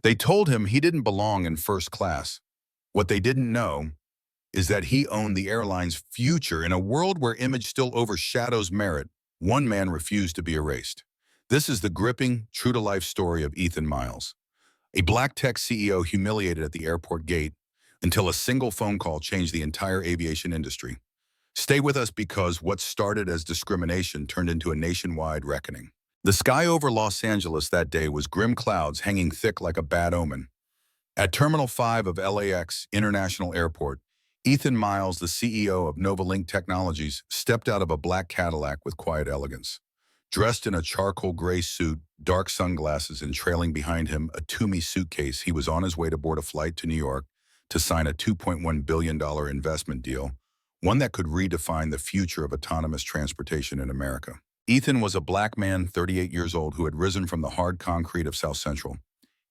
They told him he didn't belong in first class. What they didn't know is that he owned the airline's future in a world where image still overshadows merit. One man refused to be erased. This is the gripping, true-to-life story of Ethan Miles, a black tech CEO humiliated at the airport gate until a single phone call changed the entire aviation industry. Stay with us because what started as discrimination turned into a nationwide reckoning. The sky over Los Angeles that day was grim clouds hanging thick like a bad omen. At Terminal 5 of LAX International Airport, Ethan Miles, the CEO of NovaLink Technologies, stepped out of a black Cadillac with quiet elegance. Dressed in a charcoal gray suit, dark sunglasses, and trailing behind him a Toomey suitcase, he was on his way to board a flight to New York to sign a $2.1 billion investment deal, one that could redefine the future of autonomous transportation in America. Ethan was a black man, 38 years old, who had risen from the hard concrete of South Central.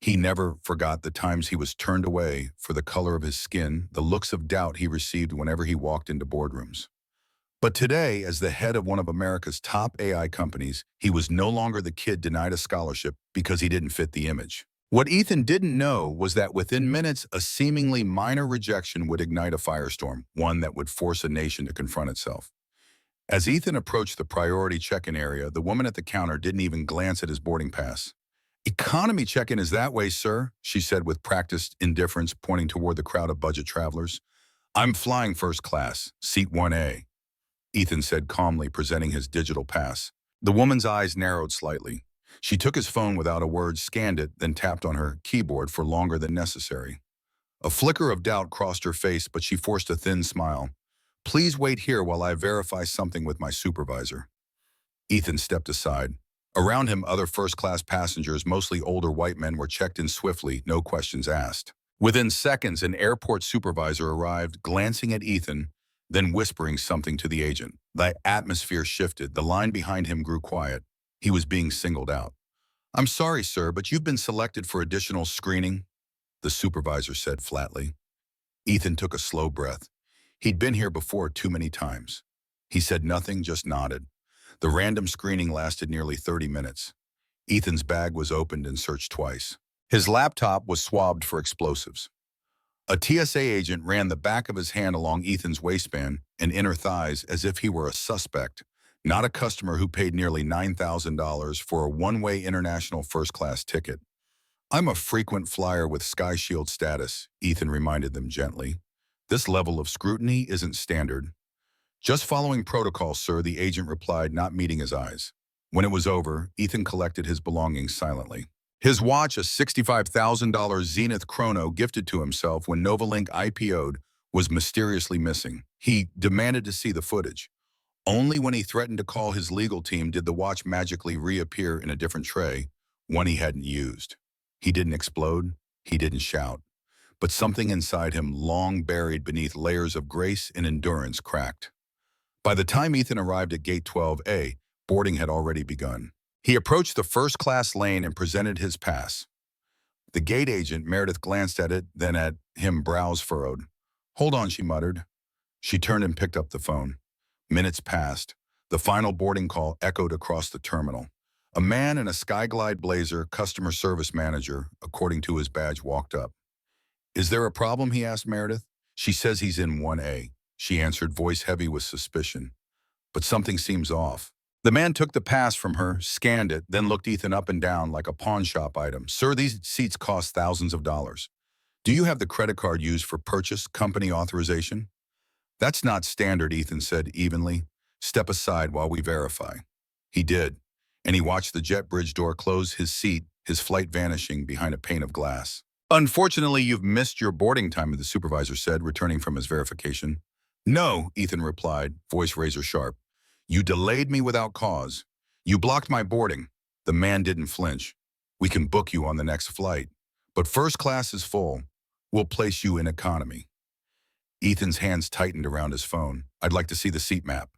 He never forgot the times he was turned away for the color of his skin, the looks of doubt he received whenever he walked into boardrooms. But today, as the head of one of America's top AI companies, he was no longer the kid denied a scholarship because he didn't fit the image. What Ethan didn't know was that within minutes, a seemingly minor rejection would ignite a firestorm, one that would force a nation to confront itself. As Ethan approached the priority check-in area, the woman at the counter didn't even glance at his boarding pass. "Economy check-in is that way, sir," she said with practiced indifference, pointing toward the crowd of budget travelers. "I'm flying first class, seat 1A. Ethan said calmly, presenting his digital pass. The woman's eyes narrowed slightly. She took his phone without a word, scanned it, then tapped on her keyboard for longer than necessary. A flicker of doubt crossed her face, but she forced a thin smile. "Please wait here while I verify something with my supervisor." Ethan stepped aside. Around him, other first-class passengers, mostly older white men, were checked in swiftly, no questions asked. Within seconds, an airport supervisor arrived, glancing at Ethan, then whispering something to the agent. The atmosphere shifted. The line behind him grew quiet. He was being singled out. "I'm sorry, sir, but you've been selected for additional screening," the supervisor said flatly. Ethan took a slow breath. He'd been here before too many times. He said nothing, just nodded. The random screening lasted nearly 30 minutes. Ethan's bag was opened and searched twice. His laptop was swabbed for explosives. A TSA agent ran the back of his hand along Ethan's waistband and inner thighs as if he were a suspect, not a customer who paid nearly $9,000 for a one-way international first-class ticket. "I'm a frequent flyer with Sky Shield status," Ethan reminded them gently. "This level of scrutiny isn't standard." "Just following protocol, sir," the agent replied, not meeting his eyes. When it was over, Ethan collected his belongings silently. His watch, a $65,000 Zenith Chrono gifted to himself when NovaLink IPO'd, was mysteriously missing. He demanded to see the footage. Only when he threatened to call his legal team did the watch magically reappear in a different tray, one he hadn't used. He didn't explode. He didn't shout. But something inside him, long buried beneath layers of grace and endurance, cracked. By the time Ethan arrived at Gate 12A, boarding had already begun. He approached the first-class lane and presented his pass. The gate agent, Meredith, glanced at it, then at him, brows furrowed. "Hold on," she muttered. She turned and picked up the phone. Minutes passed. The final boarding call echoed across the terminal. A man in a Skyglide blazer, customer service manager, according to his badge, walked up. "Is there a problem?" he asked Meredith. "She says he's in 1A," she answered, voice heavy with suspicion. "But something seems off." The man took the pass from her, scanned it, then looked Ethan up and down like a pawn shop item. "Sir, these seats cost thousands of dollars. Do you have the credit card used for purchase, company authorization?" "That's not standard," Ethan said evenly. "Step aside while we verify." He did, and he watched the jet bridge door close his seat, his flight vanishing behind a pane of glass. "Unfortunately, you've missed your boarding time," the supervisor said, returning from his verification. "No," Ethan replied, voice razor sharp. "You delayed me without cause. You blocked my boarding." The man didn't flinch. "We can book you on the next flight, but first class is full. We'll place you in economy." Ethan's hands tightened around his phone. "I'd like to see the seat map."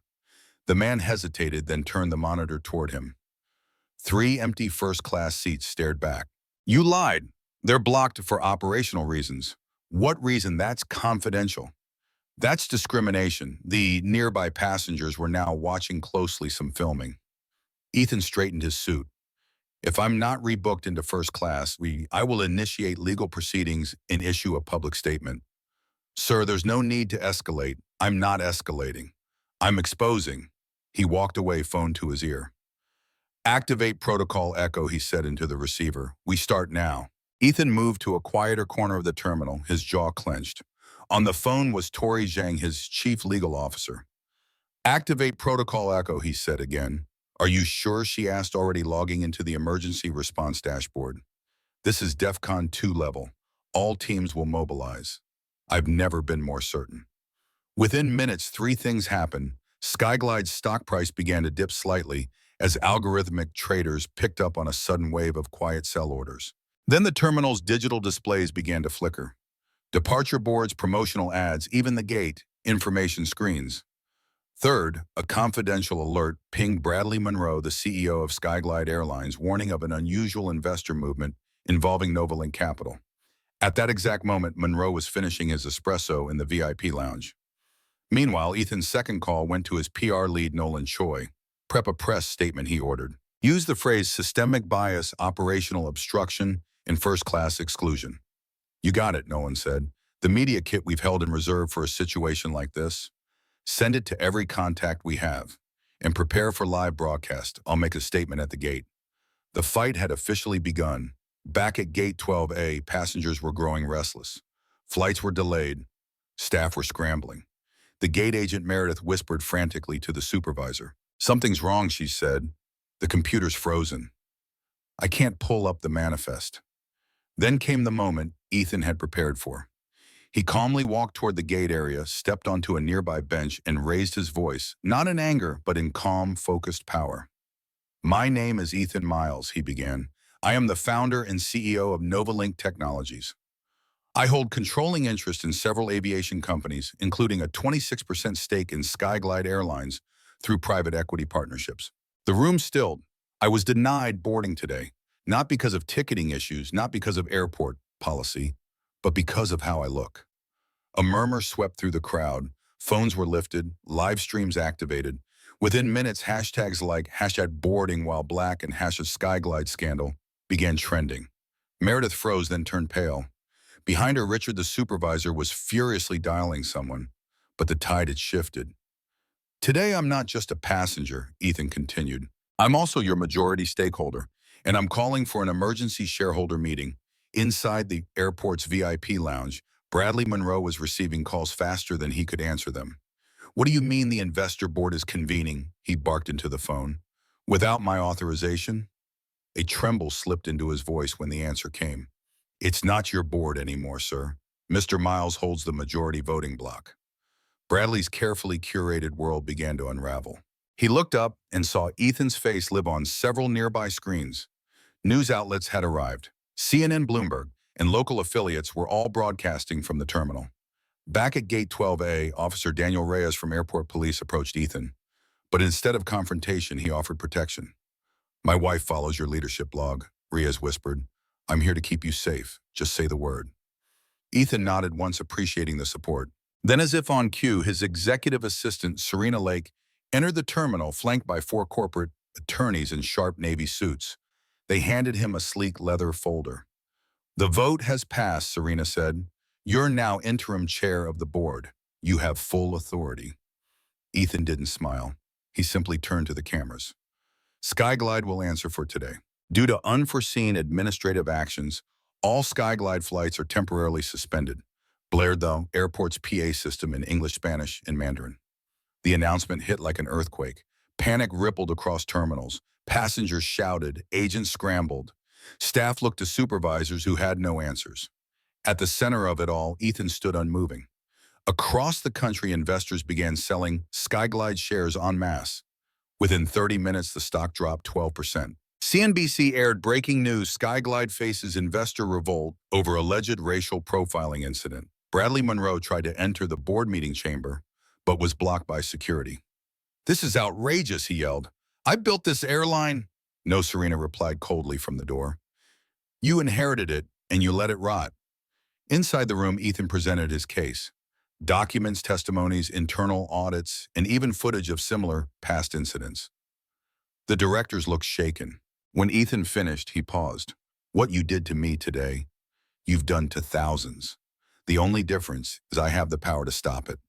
The man hesitated, then turned the monitor toward him. 3 empty first-class seats stared back. "You lied. They're blocked for operational reasons." "What reason? That's confidential." "That's discrimination." The nearby passengers were now watching closely some filming. Ethan straightened his suit. If I'm not rebooked into first class, I will initiate legal proceedings and issue a public statement. Sir, there's no need to escalate. I'm not escalating. I'm exposing. He walked away, phone to his ear. Activate protocol echo, he said into the receiver. We start now. Ethan moved to a quieter corner of the terminal, his jaw clenched. On the phone was Tori Zhang, his chief legal officer. Activate protocol echo, he said again. Are you sure, she asked, already logging into the emergency response dashboard. This is DEFCON 2 level. All teams will mobilize. I've never been more certain. Within minutes, three things happened. Skyglide's stock price began to dip slightly as algorithmic traders picked up on a sudden wave of quiet sell orders. Then the terminal's digital displays began to flicker. Departure boards, promotional ads, even the gate, information screens. Third, a confidential alert pinged Bradley Monroe, the CEO of Skyglide Airlines, warning of an unusual investor movement involving NovaLink Capital. At that exact moment, Monroe was finishing his espresso in the VIP lounge. Meanwhile, Ethan's second call went to his PR lead, Nolan Choi. Prep a press statement, he ordered. Use the phrase systemic bias, operational obstruction, and first-class exclusion. You got it, Nolan said. The media kit we've held in reserve for a situation like this. Send it to every contact we have. And prepare for live broadcast. I'll make a statement at the gate. The fight had officially begun. Back at Gate 12A, passengers were growing restless. Flights were delayed. Staff were scrambling. The gate agent Meredith whispered frantically to the supervisor. Something's wrong, she said. The computer's frozen. I can't pull up the manifest. Then came the moment Ethan had prepared for. He calmly walked toward the gate area, stepped onto a nearby bench, and raised his voice, not in anger, but in calm, focused power. My name is Ethan Miles, he began. I am the founder and CEO of NovaLink Technologies. I hold controlling interest in several aviation companies, including a 26% stake in Skyglide Airlines through private equity partnerships. The room stilled. I was denied boarding today, not because of ticketing issues, not because of airport policy, but because of how I look. A murmur swept through the crowd. Phones were lifted, live streams activated. Within minutes, hashtags like #boarding while black and #Skyglide scandal began trending. Meredith froze, then turned pale. Behind her, Richard, the supervisor, was furiously dialing someone, but the tide had shifted. Today, I'm not just a passenger, Ethan continued. I'm also your majority stakeholder, and I'm calling for an emergency shareholder meeting. Inside the airport's VIP lounge, Bradley Monroe was receiving calls faster than he could answer them. What do you mean the investor board is convening? He barked into the phone. Without my authorization? A tremble slipped into his voice when the answer came. It's not your board anymore, sir. Mr. Miles holds the majority voting block. Bradley's carefully curated world began to unravel. He looked up and saw Ethan's face live on several nearby screens. News outlets had arrived. CNN, Bloomberg, and local affiliates were all broadcasting from the terminal. Back at Gate 12A, Officer Daniel Reyes from Airport Police approached Ethan. But instead of confrontation, he offered protection. My wife follows your leadership blog, Reyes whispered. I'm here to keep you safe. Just say the word. Ethan nodded once, appreciating the support. Then, as if on cue, his executive assistant, Serena Lake, entered the terminal, flanked by 4 corporate attorneys in sharp navy suits. They handed him a sleek leather folder. The vote has passed, Serena said. You're now interim chair of the board. You have full authority. Ethan didn't smile. He simply turned to the cameras. Skyglide will answer for today. Due to unforeseen administrative actions, all Skyglide flights are temporarily suspended. Blared the airport's PA system in English, Spanish, and Mandarin. The announcement hit like an earthquake. Panic rippled across terminals. Passengers shouted. Agents scrambled. Staff looked to supervisors who had no answers. At the center of it all, Ethan stood unmoving. Across the country, investors began selling Skyglide shares en masse. Within 30 minutes, the stock dropped 12%. CNBC aired breaking news: Skyglide faces investor revolt over alleged racial profiling incident. Bradley Monroe tried to enter the board meeting chamber, but was blocked by security. This is outrageous, he yelled. I built this airline. No, Serena replied coldly from the door. You inherited it, and you let it rot. Inside the room, Ethan presented his case. Documents, testimonies, internal audits, and even footage of similar past incidents. The directors looked shaken. When Ethan finished, he paused. What you did to me today, you've done to thousands. The only difference is I have the power to stop it.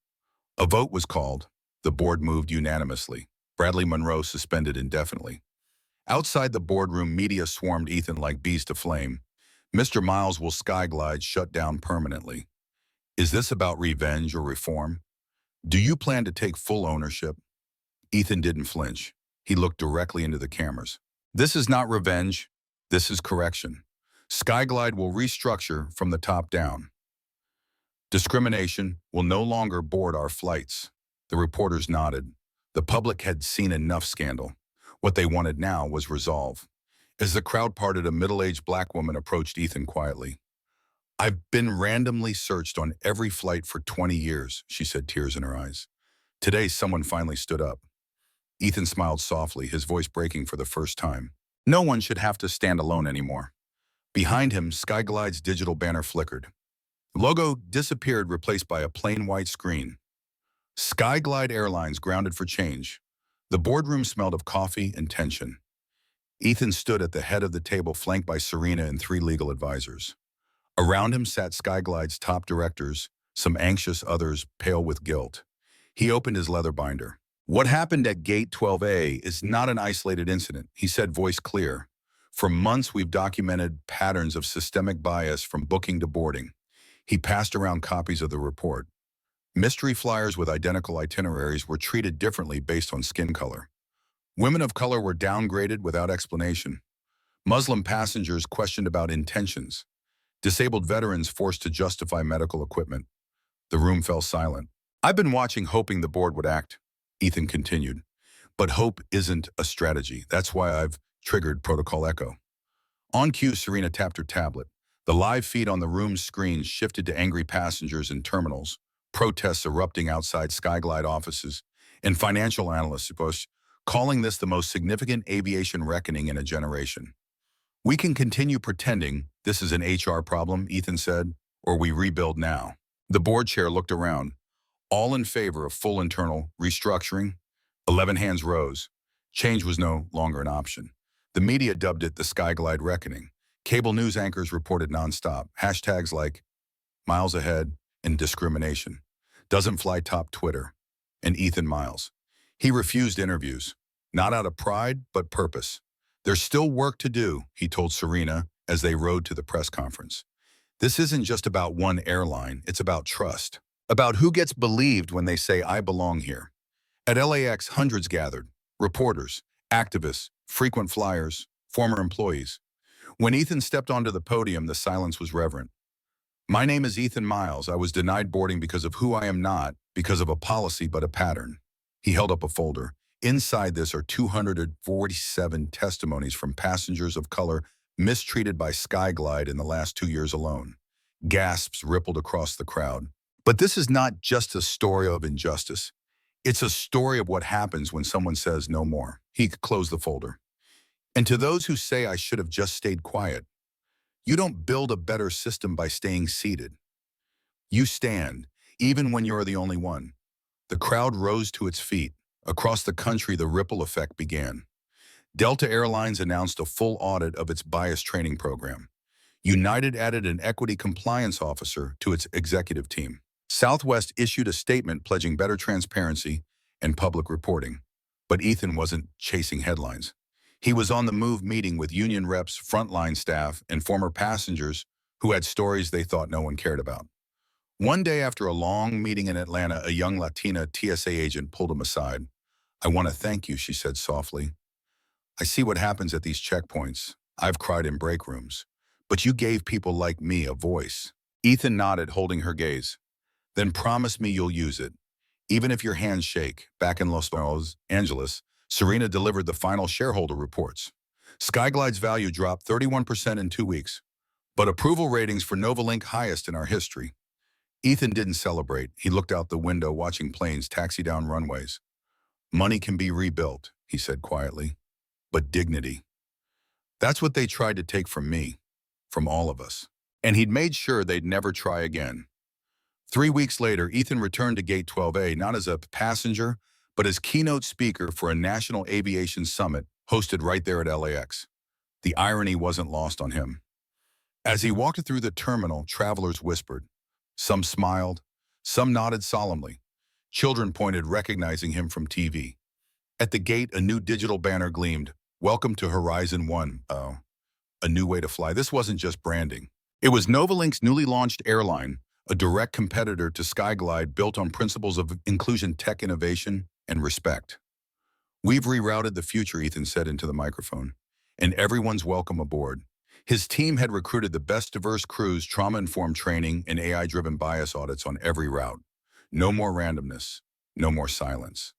A vote was called. The board moved unanimously. Bradley Monroe suspended indefinitely. Outside the boardroom, media swarmed Ethan like bees to flame. Mr. Miles will skyglide shut down permanently. Is this about revenge or reform? Do you plan to take full ownership? Ethan didn't flinch. He looked directly into the cameras. This is not revenge. This is correction. Skyglide will restructure from the top down. Discrimination will no longer board our flights. The reporters nodded. The public had seen enough scandal. What they wanted now was resolve. As the crowd parted, a middle-aged black woman approached Ethan quietly. I've been randomly searched on every flight for 20 years, she said, tears in her eyes. Today, someone finally stood up. Ethan smiled softly, his voice breaking for the first time. No one should have to stand alone anymore. Behind him, Skyglide's digital banner flickered. The logo disappeared, replaced by a plain white screen. Skyglide Airlines grounded for change. The boardroom smelled of coffee and tension. Ethan stood at the head of the table, flanked by Serena and 3 legal advisors. Around him sat Skyglide's top directors, some anxious, others pale with guilt. He opened his leather binder. What happened at Gate 12A is not an isolated incident, he said, voice clear. For months, we've documented patterns of systemic bias from booking to boarding. He passed around copies of the report. Mystery flyers with identical itineraries were treated differently based on skin color. Women of color were downgraded without explanation. Muslim passengers questioned about intentions. Disabled veterans forced to justify medical equipment. The room fell silent. I've been watching, hoping the board would act, Ethan continued. But hope isn't a strategy. That's why I've triggered Protocol Echo. On cue, Serena tapped her tablet. The live feed on the room's screen shifted to angry passengers in terminals, protests erupting outside Skyglide offices, and financial analysts calling this the most significant aviation reckoning in a generation. We can continue pretending this is an HR problem, Ethan said, or we rebuild now. The board chair looked around. All in favor of full internal restructuring? 11 hands rose. Change was no longer an option. The media dubbed it the Skyglide reckoning. Cable news anchors reported nonstop. Hashtags like miles ahead and discrimination. Doesn't fly top Twitter. And Ethan Miles. He refused interviews. Not out of pride, but purpose. There's still work to do, he told Serena as they rode to the press conference. This isn't just about one airline, it's about trust. About who gets believed when they say, I belong here. At LAX, hundreds gathered. Reporters, activists, frequent flyers, former employees. When Ethan stepped onto the podium, the silence was reverent. My name is Ethan Miles. I was denied boarding because of who I am not, because of a policy, but a pattern. He held up a folder. Inside this are 247 testimonies from passengers of color mistreated by Skyglide in the last 2 years alone. Gasps rippled across the crowd. But this is not just a story of injustice. It's a story of what happens when someone says no more. He closed the folder. And to those who say I should have just stayed quiet, you don't build a better system by staying seated. You stand, even when you're the only one. The crowd rose to its feet. Across the country, the ripple effect began. Delta Airlines announced a full audit of its bias training program. United added an equity compliance officer to its executive team. Southwest issued a statement pledging better transparency and public reporting. But Ethan wasn't chasing headlines. He was on the move, meeting with union reps, frontline staff, and former passengers who had stories they thought no one cared about. One day after a long meeting in Atlanta, a young Latina TSA agent pulled him aside. I want to thank you, she said softly. I see what happens at these checkpoints. I've cried in break rooms. But you gave people like me a voice. Ethan nodded, holding her gaze. Then promise me you'll use it. Even if your hands shake. Back in Los Angeles, Serena delivered the final shareholder reports. Skyglide's value dropped 31% in 2 weeks. But approval ratings for NovaLink highest in our history. Ethan didn't celebrate. He looked out the window, watching planes taxi down runways. Money can be rebuilt, he said quietly. But dignity. That's what they tried to take from me, from all of us. And he'd made sure they'd never try again. 3 weeks later, Ethan returned to Gate 12A, not as a passenger, but as keynote speaker for a national aviation summit hosted right there at LAX. The irony wasn't lost on him. As he walked through the terminal, travelers whispered. Some smiled, some nodded solemnly. Children pointed, recognizing him from TV. At the gate, a new digital banner gleamed. Welcome to Horizon 1. Oh, a new way to fly. This wasn't just branding. It was NovaLink's newly launched Airline, a direct competitor to Skyglide built on principles of inclusion, tech innovation, and respect. We've rerouted the future, Ethan said into the microphone, and everyone's welcome aboard. His team had recruited the best diverse crews, trauma-informed training, and AI-driven bias audits on every route. No more randomness, no more silence.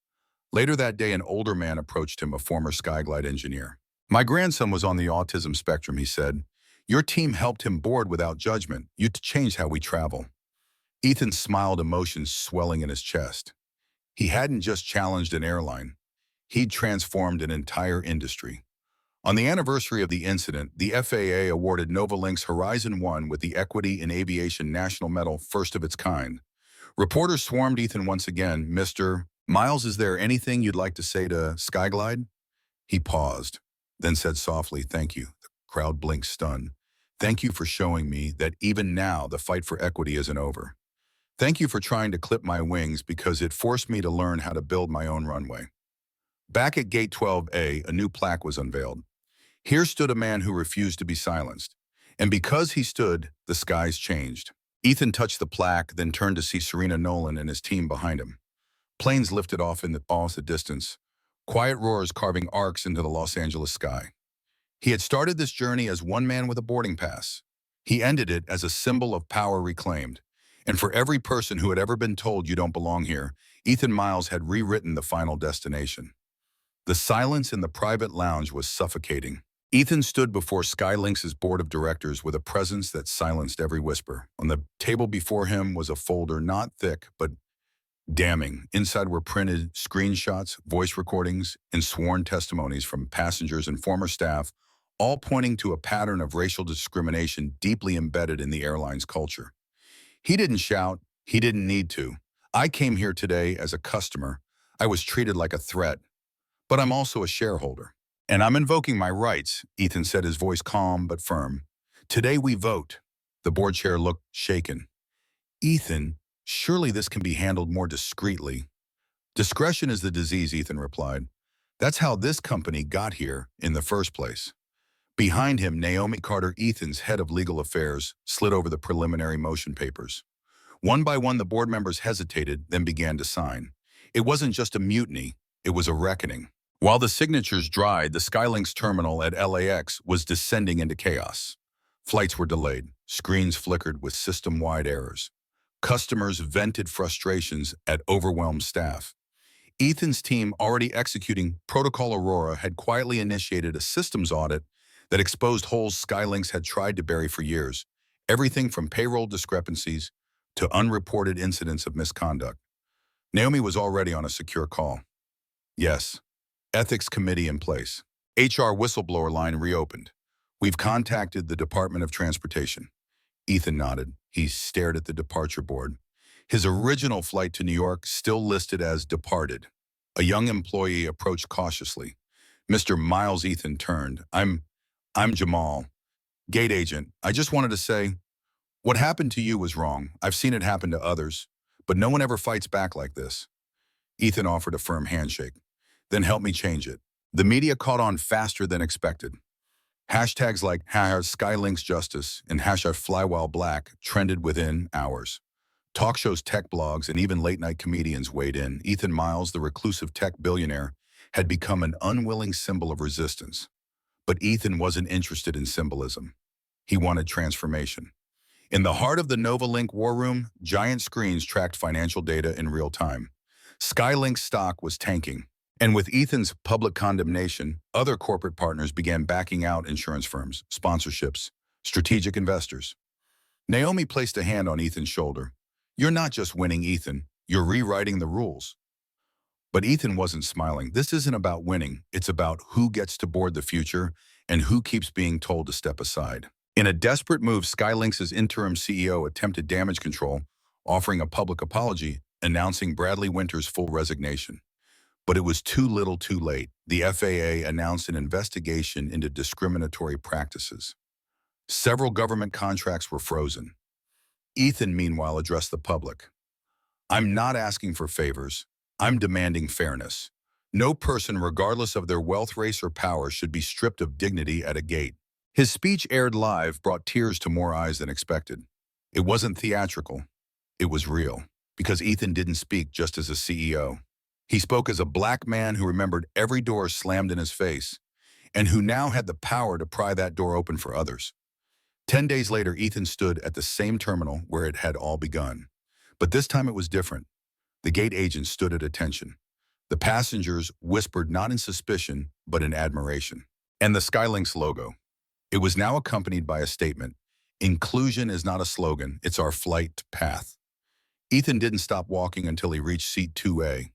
Later that day, an older man approached him, a former Skyglide engineer. My grandson was on the autism spectrum, he said. Your team helped him board without judgment. You changed how we travel. Ethan smiled, emotions swelling in his chest. He hadn't just challenged an airline. He'd transformed an entire industry. On the anniversary of the incident, the FAA awarded NovaLink's Horizon 1 with the Equity in Aviation National Medal, first of its kind. Reporters swarmed Ethan once again. Mr. Miles, is there anything you'd like to say to Skyglide? He paused, then said softly, thank you. The crowd blinked, stunned. Thank you for showing me that even now the fight for equity isn't over. Thank you for trying to clip my wings because it forced me to learn how to build my own runway. Back at Gate 12A, a new plaque was unveiled. Here stood a man who refused to be silenced. And because he stood, the skies changed. Ethan touched the plaque, then turned to see Serena Nolan and his team behind him. Planes lifted off in the distance, quiet roars carving arcs into the Los Angeles sky. He had started this journey as one man with a boarding pass. He ended it as a symbol of power reclaimed. And for every person who had ever been told you don't belong here, Ethan Miles had rewritten the final destination. The silence in the private lounge was suffocating. Ethan stood before Skylinks' board of directors with a presence that silenced every whisper. On the table before him was a folder not thick, but damning. Inside were printed screenshots, voice recordings, and sworn testimonies from passengers and former staff, all pointing to a pattern of racial discrimination deeply embedded in the airline's culture. He didn't shout. He didn't need to. I came here today as a customer. I was treated like a threat. But I'm also a shareholder. And I'm invoking my rights, Ethan said, his voice calm but firm. Today we vote. The board chair looked shaken. Ethan, surely this can be handled more discreetly. Discretion is the disease, Ethan replied. That's how this company got here in the first place. Behind him, Naomi Carter, Ethan's head of legal affairs, slid over the preliminary motion papers. One by one, the board members hesitated, then began to sign. It wasn't just a mutiny, it was a reckoning. While the signatures dried, the Skylinks terminal at LAX was descending into chaos. Flights were delayed, screens flickered with system-wide errors. Customers vented frustrations at overwhelmed staff. Ethan's team, already executing Protocol Aurora, had quietly initiated a systems audit that exposed holes Skylinks had tried to bury for years, everything from payroll discrepancies to unreported incidents of misconduct. Naomi was already on a secure call. Yes. Ethics committee in place. HR whistleblower line reopened. We've contacted the Department of Transportation. Ethan nodded. He stared at the departure board. His original flight to New York still listed as departed. A young employee approached cautiously. Mr. Miles, Ethan turned. I'm Jamal, gate agent. I just wanted to say, what happened to you was wrong. I've seen it happen to others, but no one ever fights back like this. Ethan offered a firm handshake. Then help me change it. The media caught on faster than expected. Hashtags like #SkylinksJustice and #FlyWhileBlack trended within hours. Talk shows, tech blogs, and even late-night comedians weighed in. Ethan Miles, the reclusive tech billionaire, had become an unwilling symbol of resistance. But Ethan wasn't interested in symbolism. He wanted transformation. In the heart of the NovaLink war room, giant screens tracked financial data in real time. Skylink's stock was tanking. And with Ethan's public condemnation, other corporate partners began backing out insurance firms, sponsorships, strategic investors. Naomi placed a hand on Ethan's shoulder. You're not just winning, Ethan. You're rewriting the rules. But Ethan wasn't smiling. This isn't about winning. It's about who gets to board the future and who keeps being told to step aside. In a desperate move, Skylinks' interim CEO attempted damage control, offering a public apology, announcing Bradley Winter's full resignation. But it was too little too late. The FAA announced an investigation into discriminatory practices. Several government contracts were frozen. Ethan, meanwhile, addressed the public. I'm not asking for favors. I'm demanding fairness. No person, regardless of their wealth, race, or power, should be stripped of dignity at a gate. His speech, aired live, brought tears to more eyes than expected. It wasn't theatrical. It was real. Because Ethan didn't speak just as a CEO. He spoke as a black man who remembered every door slammed in his face, and who now had the power to pry that door open for others. 10 days later, Ethan stood at the same terminal where it had all begun. But this time it was different. The gate agents stood at attention. The passengers whispered not in suspicion, but in admiration. And the Skylinks logo. It was now accompanied by a statement. Inclusion is not a slogan, it's our flight path. Ethan didn't stop walking until he reached seat 2A.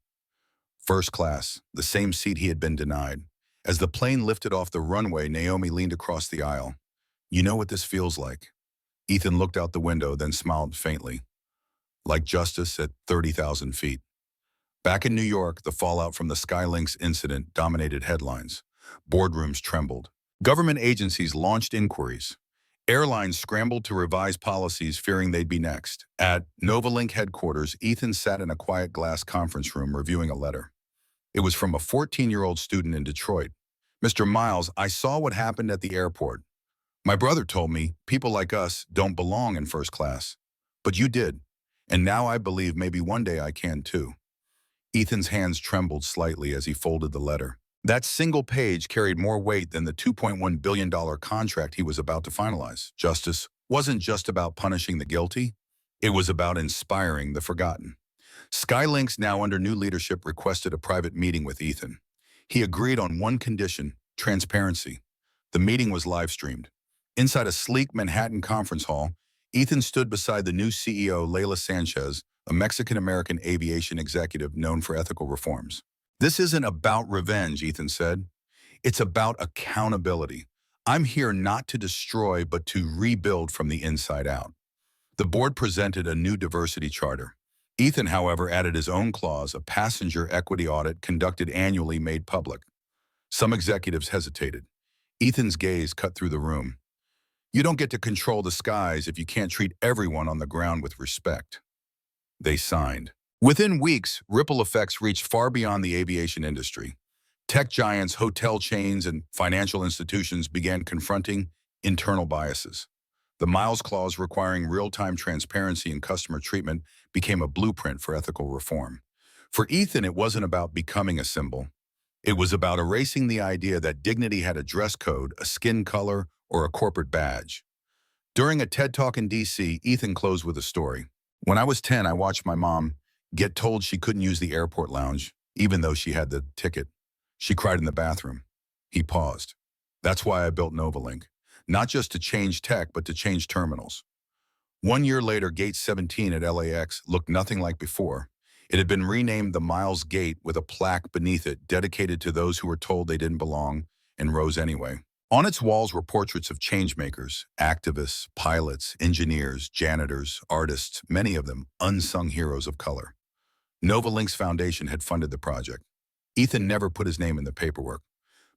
First class, the same seat he had been denied. As the plane lifted off the runway, Naomi leaned across the aisle. You know what this feels like? Ethan looked out the window, then smiled faintly. Like justice at 30,000 feet. Back in New York, the fallout from the Skylinks incident dominated headlines. Boardrooms trembled. Government agencies launched inquiries. Airlines scrambled to revise policies, fearing they'd be next. At NovaLink headquarters, Ethan sat in a quiet glass conference room reviewing a letter. It was from a 14-year-old student in Detroit. Mr. Miles, I saw what happened at the airport. My brother told me people like us don't belong in first class. But you did. And now I believe maybe one day I can too. Ethan's hands trembled slightly as he folded the letter. That single page carried more weight than the $2.1 billion contract he was about to finalize. Justice wasn't just about punishing the guilty. It was about inspiring the forgotten. Skylinks, now under new leadership, requested a private meeting with Ethan. He agreed on one condition: transparency. The meeting was live-streamed. Inside a sleek Manhattan conference hall, Ethan stood beside the new CEO, Leila Sanchez, a Mexican-American aviation executive known for ethical reforms. This isn't about revenge, Ethan said. It's about accountability. I'm here not to destroy, but to rebuild from the inside out. The board presented a new diversity charter. Ethan, however, added his own clause: a passenger equity audit conducted annually made public. Some executives hesitated. Ethan's gaze cut through the room. You don't get to control the skies if you can't treat everyone on the ground with respect. They signed. Within weeks, ripple effects reached far beyond the aviation industry. Tech giants, hotel chains, and financial institutions began confronting internal biases. The Miles Clause, requiring real-time transparency in customer treatment, became a blueprint for ethical reform. For Ethan, it wasn't about becoming a symbol. It was about erasing the idea that dignity had a dress code, a skin color, or a corporate badge. During a TED Talk in DC, Ethan closed with a story. When I was 10, I watched my mom get told she couldn't use the airport lounge, even though she had the ticket. She cried in the bathroom. He paused. That's why I built NovaLink. Not just to change tech, but to change terminals. 1 year later, Gate 17 at LAX looked nothing like before. It had been renamed the Miles Gate, with a plaque beneath it dedicated to those who were told they didn't belong and rose anyway. On its walls were portraits of changemakers, activists, pilots, engineers, janitors, artists, many of them unsung heroes of color. NovaLink's foundation had funded the project. Ethan never put his name in the paperwork.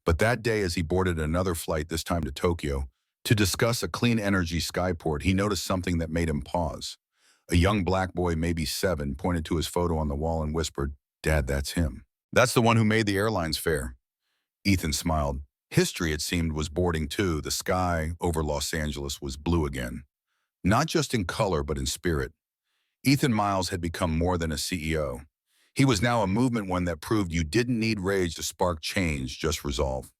But that day, as he boarded another flight, this time to Tokyo, to discuss a clean energy skyport, he noticed something that made him pause. A young black boy, maybe 7, pointed to his photo on the wall and whispered, "Dad, that's him. That's the one who made the airlines fair." Ethan smiled. History, it seemed, was boarding too. The sky over Los Angeles was blue again. Not just in color, but in spirit. Ethan Miles had become more than a CEO. He was now a movement, one that proved you didn't need rage to spark change, just resolve.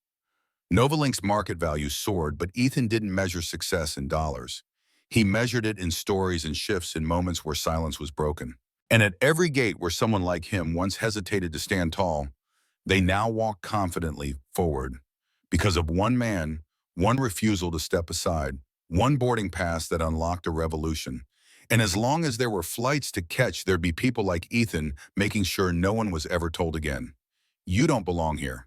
NovaLink's market value soared, but Ethan didn't measure success in dollars. He measured it in stories and shifts, in moments where silence was broken. And at every gate where someone like him once hesitated to stand tall, they now walk confidently forward. Because of one man, one refusal to step aside, one boarding pass that unlocked a revolution. And as long as there were flights to catch, there'd be people like Ethan making sure no one was ever told again, "You don't belong here."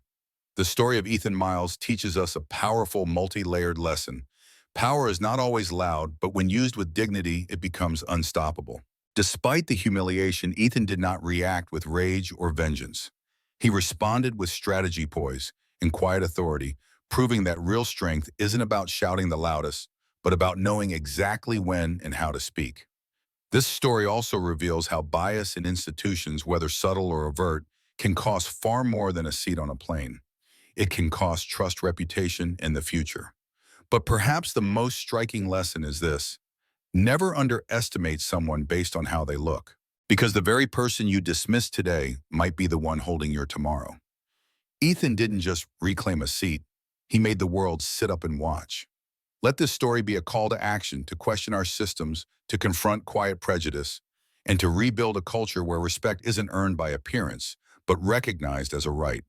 The story of Ethan Miles teaches us a powerful, multi-layered lesson. Power is not always loud, but when used with dignity, it becomes unstoppable. Despite the humiliation, Ethan did not react with rage or vengeance. He responded with strategy poise and quiet authority, proving that real strength isn't about shouting the loudest, but about knowing exactly when and how to speak. This story also reveals how bias in institutions, whether subtle or overt, can cost far more than a seat on a plane. It can cost trust, reputation, and the future. But perhaps the most striking lesson is this: never underestimate someone based on how they look, because the very person you dismiss today might be the one holding your tomorrow. Ethan didn't just reclaim a seat, he made the world sit up and watch. Let this story be a call to action, to question our systems, to confront quiet prejudice, and to rebuild a culture where respect isn't earned by appearance, but recognized as a right.